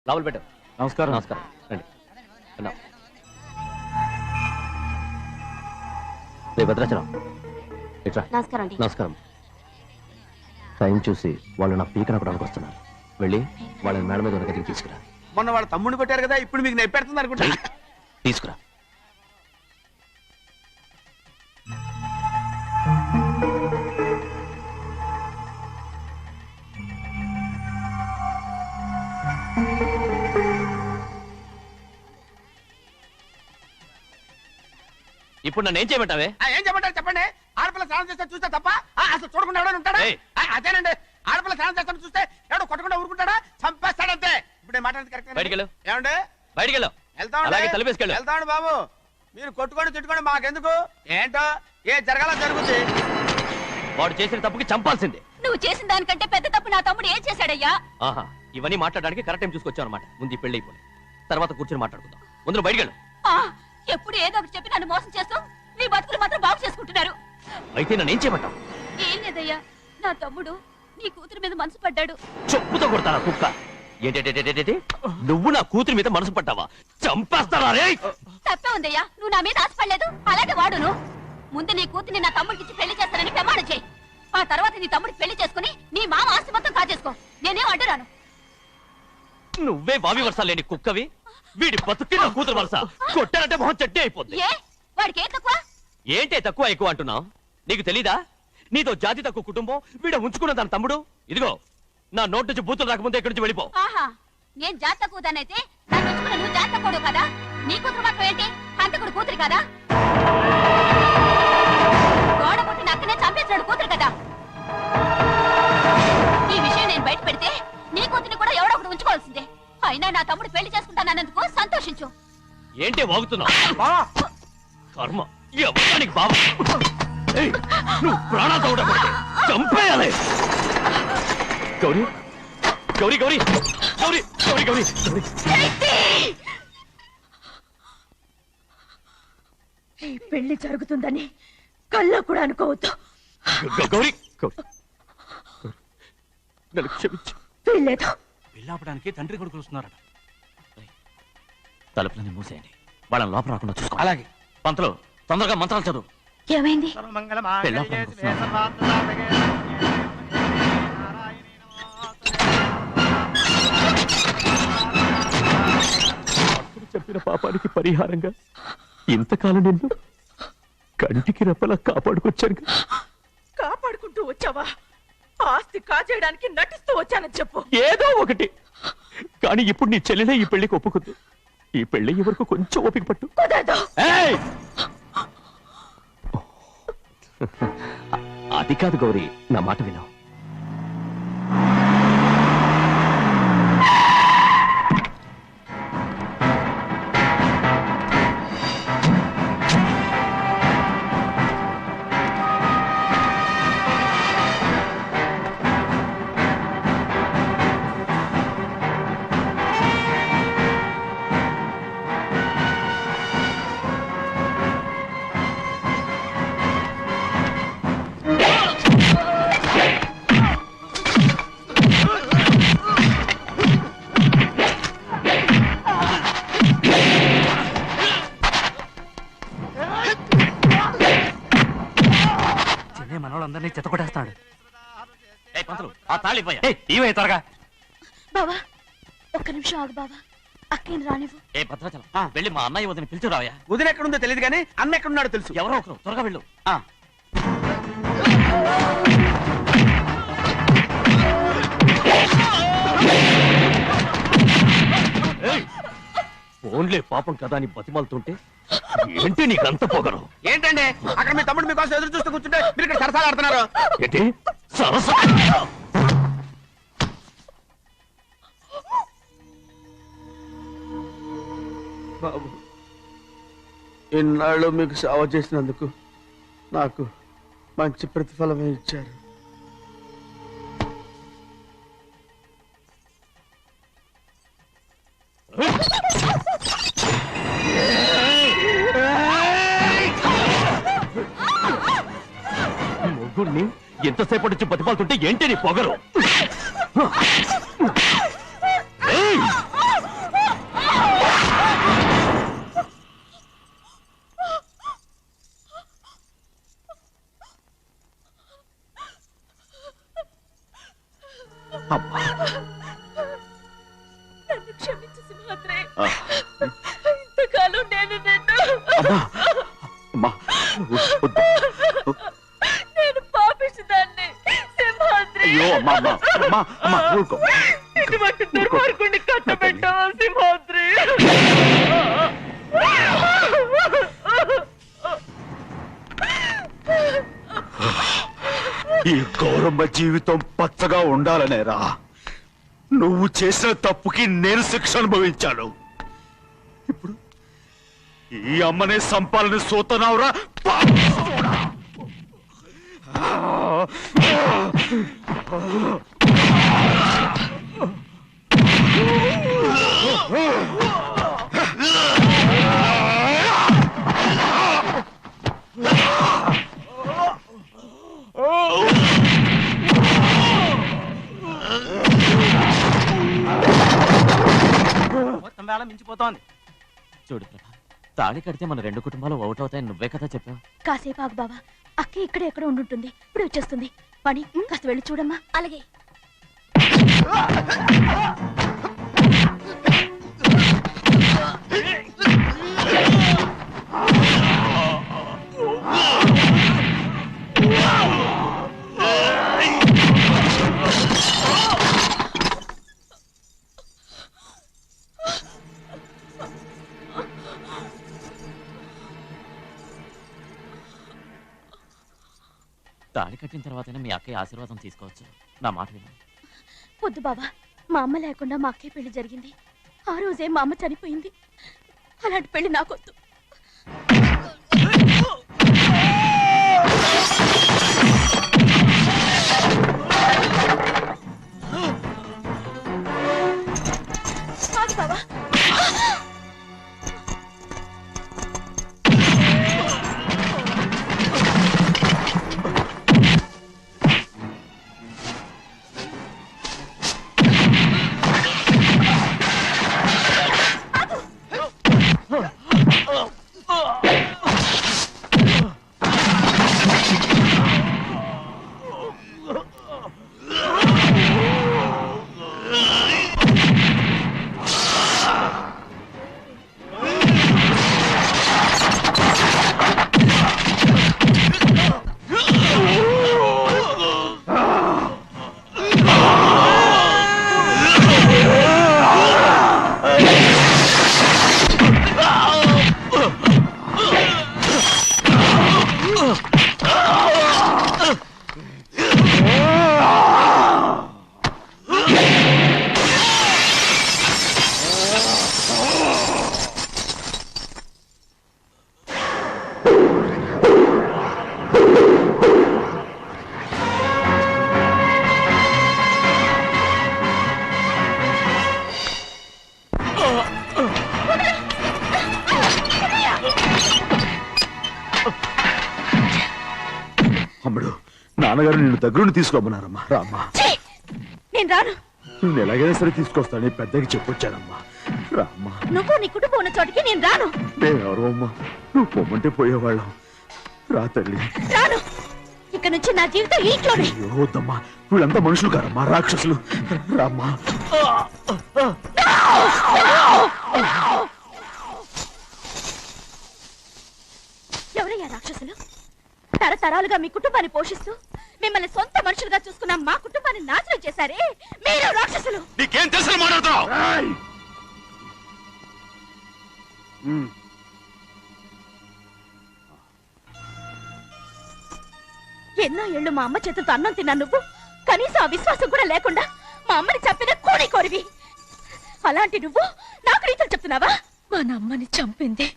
లోపల పెట్టు. నమస్కారం. నమస్కారం. రండి. అన్నా. రేపు భద్రాచలం ఇట్రా. నమస్కారం అండి. నమస్కారం. టైం చూసి వాళ్ళు నా పీక నక్కడానికి వస్తున్నారు. వెళ్ళి వాళ్ళని మేడ మీద ఉన్న గదికి తీసుకురా. మొన్న వాళ్ళ తమ్ముడిని కొట్టారు కదా, ఇప్పుడు మీకు నెప్పెడుతుంది అనుకుంటా. తీసుకురా. ఇప్పుడు నన్ను ఏం చేయమంటావే? ఏం చెప్పంటారు చెప్పండి. ఆడపిల్ల స్నానం చేస్తే చూస్తే తప్ప అసలు చూడకుండా ఎవడైనా ఉంటాడా? అదేనండి, ఆడపిల్ల స్నానం చేస్తాను చూస్తే ఎవడో కొట్టకుండా ఊరుకుంటాడా? చంపేస్తాడంతే. ఇప్పుడు మాట్లాడేది కరెక్ట్. బయటికెళ్ళు. ఏమండి? బయటికెళ్ళు. అలాగే తలపేసుకెళ్ళు. వెళ్తామండి బాబు. మీరు కొట్టుకొని తిట్టుకోండి, మాకెందుకు? ఏంటో ఏ జరగాల జరుగుతుంది. వాడు చేసిన తప్పుకి చంపాల్సిందే. నువ్వు చేసిన దానికంటే పెద్ద తప్పు నా తమ్ముడు ఏం చేశాడయ్యా? ఆహా, ఇవన్నీ మాట్లాడడానికి కరెక్ట్ టైం చూసుకొచ్చావు అనమాట. ముందు ఈ పెళ్లి అయిపోయి తర్వాత కూర్చొని మాట్లాడుకుందాం. ముందు బయటికెళ్ళు. ఎప్పుడు ఏదో ఒకటి చెప్పి నన్ను మోసం చేస్తూ మీ బతుకులు మాత్రం బాగు చేసుకుంటున్నారు. అయితే నన్ను ఏం చేయమంటావు? ఏం లేదయ్యా, నా తమ్ముడు నీ కూతురు మీద మనసు పడ్డాడు. చెప్పుతో కొడతారా కుక్క? ఏంటంటే నువ్వు నా కూతురి మీద మనసు పడ్డావా? చంపేస్తారా రే? తప్పే ఉందయ్యా, నువ్వు నా మీద ఆశపడలేదు, అలాగే వాడును. ముందు నీ కూతుర్ని నా తమ్ముడికి పెళ్లి చేస్తానని ప్రమాణం చేయి. ఆ తర్వాత నీ తమ్ముడికి పెళ్లి చేసుకుని నీ మామ ఆస్తి మొత్తం కాజేసుకో. నేనేం అడ్డురాను. నువ్వే వావి వరస లేని కుక్కవి. వీడి బతుక్కి నా కూతురు వరస. కొట్టానంటే మొహం చెట్టే అయిపోద్ది. ఏ వాడికి ఏం తక్కువ? ఏంటే తక్కువ ఎక్కువ అంటున్నావు? నీకు తెలీదా? నీతో జాతి తక్కువ కుటుంబం వీడ ఉంచుకున్న దాని తమ్ముడు. ఇదిగో నా నోటి నుంచి బూతులు రాకముందే ఇక్కడి నుంచి వెళ్ళిపో. ఆహా, నేను జాత కూదానైతే దాన్ని ఉంచుకున్న నువ్వు జాత కూడు కదా. నీ కూతురు మాత్రం ఏంటి? హంతకుడు కూతురు కదా. గోడ పుట్టిన అక్కనే చంపేశాడు కూతురు కదా. ఈ విషయం నేను బయట పెడితే నీ కూతురిని కూడా ఎవడో ఒకటి ఉంచుకోవాల్సిందే. అయినా నా తమ్ముడు పెళ్లి చేసుకుంటానన్నందుకు సంతోషించు. ఏంటి వాగుతున్నావు? కర్మ ఎవరికి బావ. నువ్వు ప్రాణాలతో ఉండకూడదు, చంపేయాలి. గౌరీ గౌరీ గౌరీ గౌరీ గౌరీ గౌరీ ఈ పెళ్లి జరుగుతుందని కల్లో కూడా అనుకోవద్దు. గౌరీ నన్ను క్షమించు. వీల్లేదు. పెళ్ళాపడానికి తండ్రి కొడుకులు వస్తున్నారట. తలుపులని మూసేయండి. వాళ్ళని లోపల రాకుండా చూసుకో. అలాగే. పంతులు తొందరగా మంత్రాలు చదువు. ఏమైంది? చెప్పిన పాపానికి పరిహారంగా ఇంతకాలం నిన్ను కంటికి రెప్పలా కాపాడుకొచ్చాను. కాపాడుకుంటూ వచ్చావా? ఆస్తి కాజేయడానికి నటిస్తూ వచ్చానని చెప్పు. ఏదో ఒకటి. కానీ ఇప్పుడు నీ చెల్లెలే ఈ పెళ్లికి ఒప్పుకుంది. ఈ పెళ్లి వరకు కొంచెం ఓపిక పట్టు. అది కాదు గౌరీ, నా మాట విను. మనోళ్ళందరినీ చెత్తకొట్టేస్తాడు. త్వరగా బావా, ఒక్క నిమిషం ఆగు బావా. అక్కేం రానివ్వు. ఏ భద్రాచలం వెళ్ళి మా అన్నయ్య వదిన పిలిచి రావయ్యా. వదిన ఎక్కడుందో తెలియదు కానీ అన్న ఎక్కడున్నాడో తెలుసు. ఎవరో ఒకరు త్వరగా వెళ్ళు. ఫోన్లే పాపం కదా అని బతిమాలుతుంటే ఏంటి నీకంత పొగరు? ఏంటండి అక్కడ మీ తమ్ముడు మీకోసం ఎదురు చూస్తూ కూర్చుంటే మీరు ఇక్కడ సరసాలు ఆడుతున్నారు. ఏంటి సరస? బాబు, ఇన్నాళ్ళు మీకు సేవ చేసినందుకు నాకు మంచి ప్రతిఫలమే ఇచ్చారు. మొగుణ్ణి ఎంతసేపటి నుంచి బతిమాలుతుంటే ఏంటి నీ పొగరు? నేను పాపిస్తుందాన్ని సింహాద్రి. అయ్యో అమ్మా ఊరుకో. ఇటువంటి దుర్మార్గుడిని కట్టబెట్టావా సింహాద్రి? ఈ గౌరమ్మ జీవితం పచ్చగా ఉండాలనేరా నువ్వు చేసిన తప్పుకి నేను శిక్ష అనుభవించాను. ఇప్పుడు ఈ అమ్మనే సంపాలని సోతనావురా. మొత్తం వేళ మించిపోతోంది. చూడు ప్రభా, తాళి కడితే మన రెండు కుటుంబాలు ఒకటవుతాయని నువ్వే కదా చెప్పావు. కాసేపు ఆగు బావా, అక్క ఇక్కడే ఎక్కడ ఉండుంటుంది, ఇప్పుడు వచ్చేస్తుంది. పని కాస్త వెళ్ళి చూడమ్మా. అలాగే. తాళి కట్టిన తర్వాతైనా మీ అక్కయ్య ఆశీర్వాదం తీసుకోవచ్చు. నా మాట విను. వద్దు బావా, మా అమ్మ లేకుండా మా అక్కయ్య పెళ్లి జరిగింది. ఆ రోజే మా అమ్మ చనిపోయింది. అలాంటి పెళ్లి నాకొద్దు. బావా, అమ్మడు, నాన్నగారు నిన్ను దగ్గరుండి తీసుకోమన్నారమ్మా. రామ్మా. నేను రాను. నేను ఎలాగైనా సరే తీసుకొస్తాను, పెద్దకి చెప్పొచ్చానమ్మా. రామ్మా. నువ్వు నీ కుటుంబం ఉన్న చోటికి నేను రాను. మేమెవరు అమ్మా, నువ్వు పొమ్మంటే పోయేవాళ్ళం. రా తల్లి. రాను. ఇక్కడ నుంచి నా జీవితం ఈ ఇంట్లోనే. అయ్యో వద్దమ్మా, వీళ్ళంతా మనుషులు కారమ్మా, రాక్షసులు. రామ్మా. ఎవరయ్యా రాక్షసులు? తరతరాలుగా మీ కుటుంబాన్ని పోషిస్తూ మిమ్మల్ని సొంత మనుషులుగా చూసుకున్న మా కుటుంబాన్ని నాశనం చేశారే మీరు రాక్షసులు. నీకేం తెలుసు మాట్లాడుతున్నావు? ఎన్నో ఏళ్ళు మా అమ్మ చేతులతో అన్నం తిన్నా నువ్వు కనీసం ఆ విశ్వాసం కూడా లేకుండా మా అమ్మని చంపిన కోడి కోరివి. అలాంటి నువ్వు నాకు రీతులు చెప్తున్నావా? మా అమ్మని చంపింది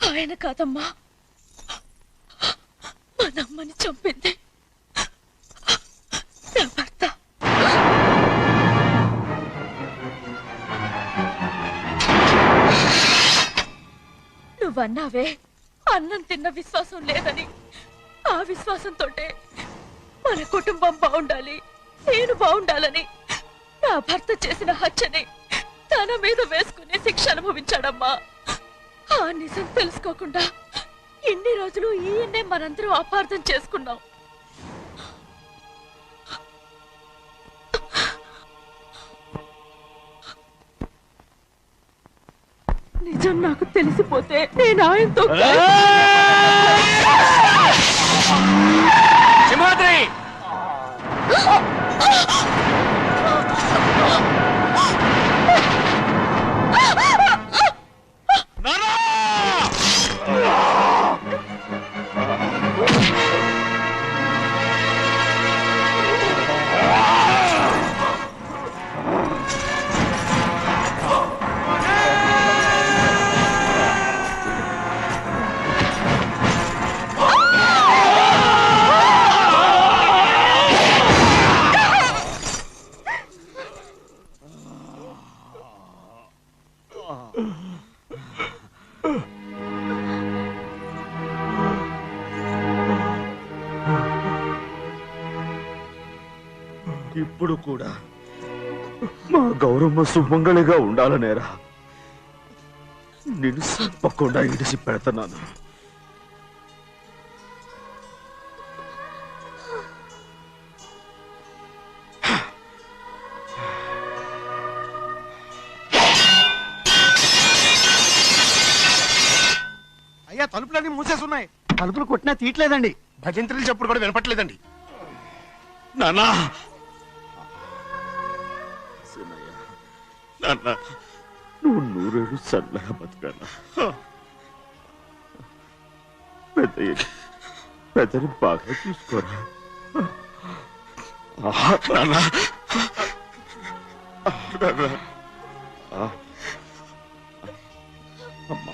ఆయన కాదమ్మా, మా అమ్మని చంపింది నా భర్త. నువ్వన్నావే అన్నం తిన్న విశ్వాసం లేదని. ఆ విశ్వాసంతో మన కుటుంబం బాగుండాలి, నేను బాగుండాలని నా భర్త చేసిన హత్యని తన మీద వేసుకునే శిక్ష అనుభవించాడమ్మా. ఆ నిజం తెలుసుకోకుండా ఇన్ని రోజులు ఈయన్నే మనందరం అపార్థం చేసుకున్నాం. నిజం నాకు తెలిసిపోతే నేను ఆయనతో సింహాద్రి ఇప్పుడు కూడా మా గౌరమ్మ సుమంగళిగా ఉండాలనేరా నేను తప్పకుండా ఇడిసి పెడతాను. అయ్యా తలుపులన్నీ మూసేస్తున్నాయి. తలుపులు కొట్టినా తీయట్లేదండి. భజంత్రులు చెప్పుడు కూడా వినపట్లేదండి. నాన్నా నాన్న నువ్వు నూరేళ్ళు చల్లగా బతకాలా. పెద్దని బాగా చూసుకోరా నాన్న. అమ్మా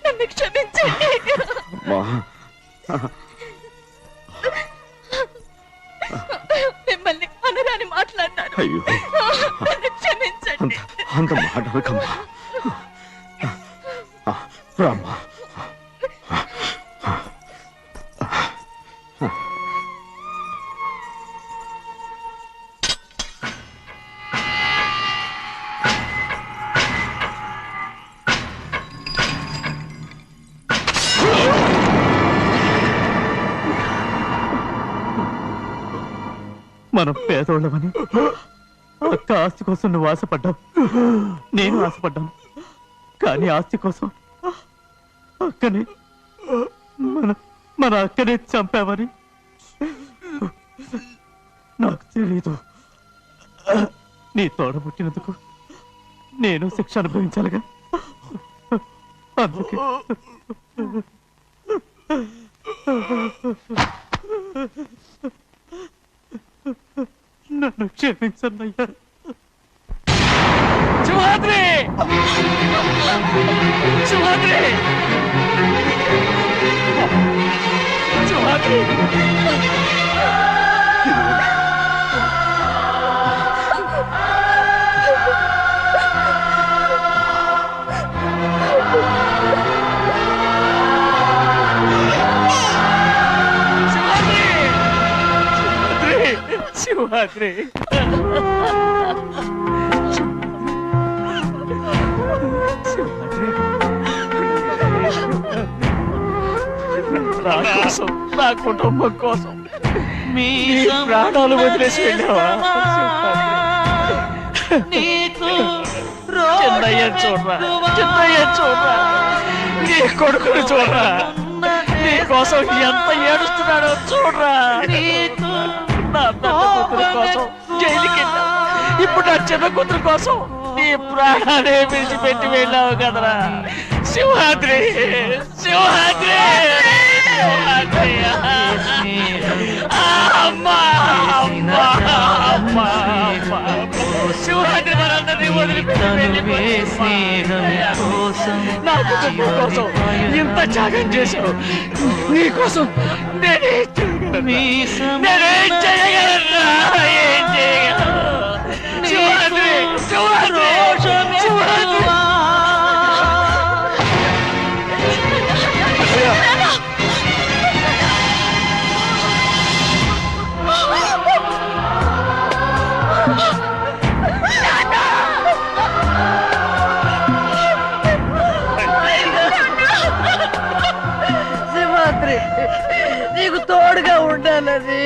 నన్ను క్షమించండి. మిమ్మల్ని అనరాని మాట్లాడినాను. అయ్యో నన్ను క్షమించండి. అంత మాటలకమ్మా. రామ్మా. మనం పేదోళ్ళమని అక్క ఆస్తి కోసం నువ్వు ఆశపడ్డావు, నేను ఆశపడ్డాను. కానీ ఆస్తి కోసం అక్కని మన అక్కనే చంపావని నాకు తెలీదు. నీ తోడ పుట్టినందుకు నేను శిక్ష అనుభవించాలిగా. అందుకే నన్ను క్షమించన్నయ్యా. సింహాద్రి సింహాద్రి సింహాద్రి సింహాద్రి నా కోసం, నా కుటుంబం కోసం మీ ప్రాణాలు వదిలేసి వెళ్ళావా? చిన్నయ్య చూడరా, చిన్నయ్య చూడరా, నీ కొడుకుని చూడరా, నీ కోసం ఎంత ఏడుస్తున్నాడో చూడరా. నా పెద్ద కూతురు కోసం జైలుకి వెళ్ళావు, ఇప్పుడు నా చిన్న కూతురు కోసం నీ ప్రాణాలే విడిచిపెట్టి వెళ్ళావు కదరా. సింహాద్రి సింహాద్రి సింహాద్రి అమ్మా అమ్మా అమ్మా అమ్మా సింహాద్రి మనందరినీ వదిలిపెట్టి నా కుటుంబం కోసం ఇంత త్యాగం చేశావు. నీ కోసం నేనేం చేయగలరా? ఏం చేయగలరా? సింహాద్రి సింహాద్రి సింహాద్రి ఉండాలని